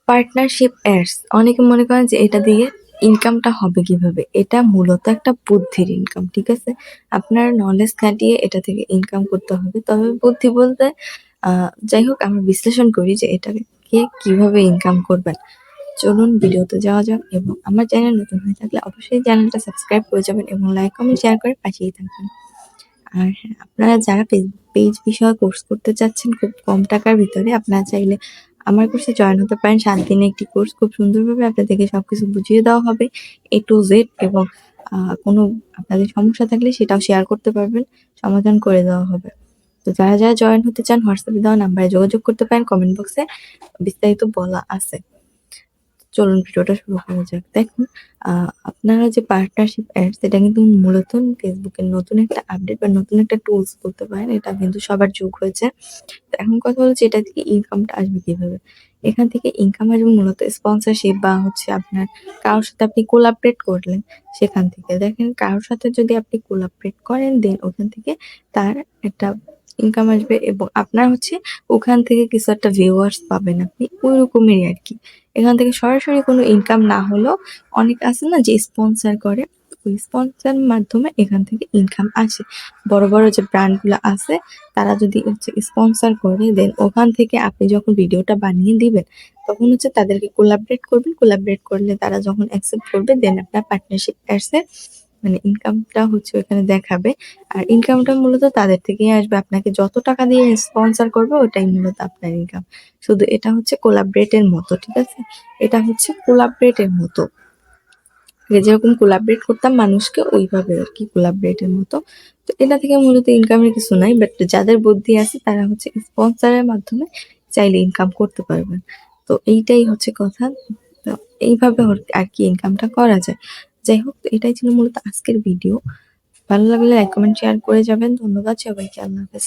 Partnership ads অনেকে মনে করেন যে এটা দিয়ে ইনকামটা হবে কিভাবে। এটা মূলত একটা বুদ্ধির ইনকাম, ঠিক আছে? আপনার নলেজ খাটিয়ে এটা থেকে ইনকাম করতে হবে। তবে বুদ্ধি বলতে যাই হোক, আমরা বিশ্লেষণ করি যে এটাকে কিভাবে ইনকাম করবেন। চলুন ভিডিওতে যাওয়া যাক, এবং আমার চ্যানেল নতুন হয়ে থাকলে অবশ্যই চ্যানেলটা সাবস্ক্রাইব করে যাবেন এবং লাইক কমেন্ট শেয়ার করে পাশেই থাকবেন। আর হ্যাঁ, আপনারা যারা ফেসবুক পেজ বিষয়ে কোর্স করতে চাচ্ছেন খুব কম টাকার ভিতরে, আপনারা চাইলে আমার কোর্সে জয়েন হতে পারেন। 7 দিনে একটি কোর্স, খুব সুন্দরভাবে আপনাদেরকে সবকিছু বুঝিয়ে দেওয়া হবে A to Z, এবং কোনো আপনাদের সমস্যা থাকলে সেটাও শেয়ার করতে পারবেন, সমাধান করে দেওয়া হবে। তো যারা জয়েন হতে চান হোয়াটসঅ্যাপে দেওয়া নাম্বারে যোগাযোগ করতে পারেন, কমেন্ট বক্সে বিস্তারিত বলা আছে। চলুন ভিডিওটা শুরু করা যাক। দেখুন, আপনারা যে পার্টনারশিপ অ্যাডস, এটা কিন্তু মূলত ফেসবুকের নতুন একটা আপডেট বা নতুন একটা টুলস বলতে পারেন। এটা কিন্তু সবার যুগ হয়েছে। তো এখন কথা হচ্ছে এটা থেকে ইনকামটা আসবে কিভাবে? এখান থেকে ইনকাম আসবে মূলত স্পন্সরশিপ বা হচ্ছে আপনার কারোর সাথে আপনি কোলাবরেট করলেন সেখান থেকে। দেখেন, কারোর সাথে যদি আপনি কোলাবরেট করেন, দেন ওখান থেকে তার একটা ইনকাম আসবে, এবং আপনার হচ্ছে ওখান থেকে কিছু একটা ভিউয়ার্স পাবেন আপনি, ওইরকমেরই আরকি। এখান থেকে সরাসরি কোনো ইনকাম না হলেও অনেক আছে না যে স্পন্সর করে, ওই স্পন্সর মাধ্যমে এখান থেকে ইনকাম আসে। বড় বড় যে ব্র্যান্ডগুলো আছে তারা যদি হচ্ছে স্পন্সর করে, দেন ওখান থেকে আপনি যখন ভিডিওটা বানিয়ে দিবেন তখন হচ্ছে তাদেরকে কোলাবরেট করবেন। কোলাবরেট করলে তারা যখন অ্যাকসেপ্ট করবে, দেন আপনার পার্টনারশিপ অ্যাডসে মানে ইনকামটা হচ্ছে ওখানে দেখাবে। আর ইনকামটা মূলত তাদের থেকেই আসবে। আপনাকে যত টাকা দিয়ে স্পন্সর করবে ওটাই মূলত আপনার ইনকাম। শুধু এটা হচ্ছে কোলাবরেটের মতো, ঠিক আছে? এটা হচ্ছে কোলাবরেটের মতো। আগে যেরকম কোলাবরেট করতাম মানুষকে, ওইভাবে আরকি কোলাবরেটের মতো। তো এটা থেকে মূলত ইনকামের কিছু নাই। বাট যাদের বুদ্ধি আছে তারা হচ্ছে স্পন্সরের মাধ্যমে চাইলে ইনকাম করতে পারবেন। তো এইটাই হচ্ছে কথা। তো এইভাবে আরকি ইনকামটা করা যায়। যাই হোক, তো এটাই ছিল মূলত আজকের ভিডিও। ভালো লাগলে লাইক, কমেন্ট, শেয়ার করে যাবেন। ধন্যবাদ সবাইকে। আল্লাহ হাফেজ।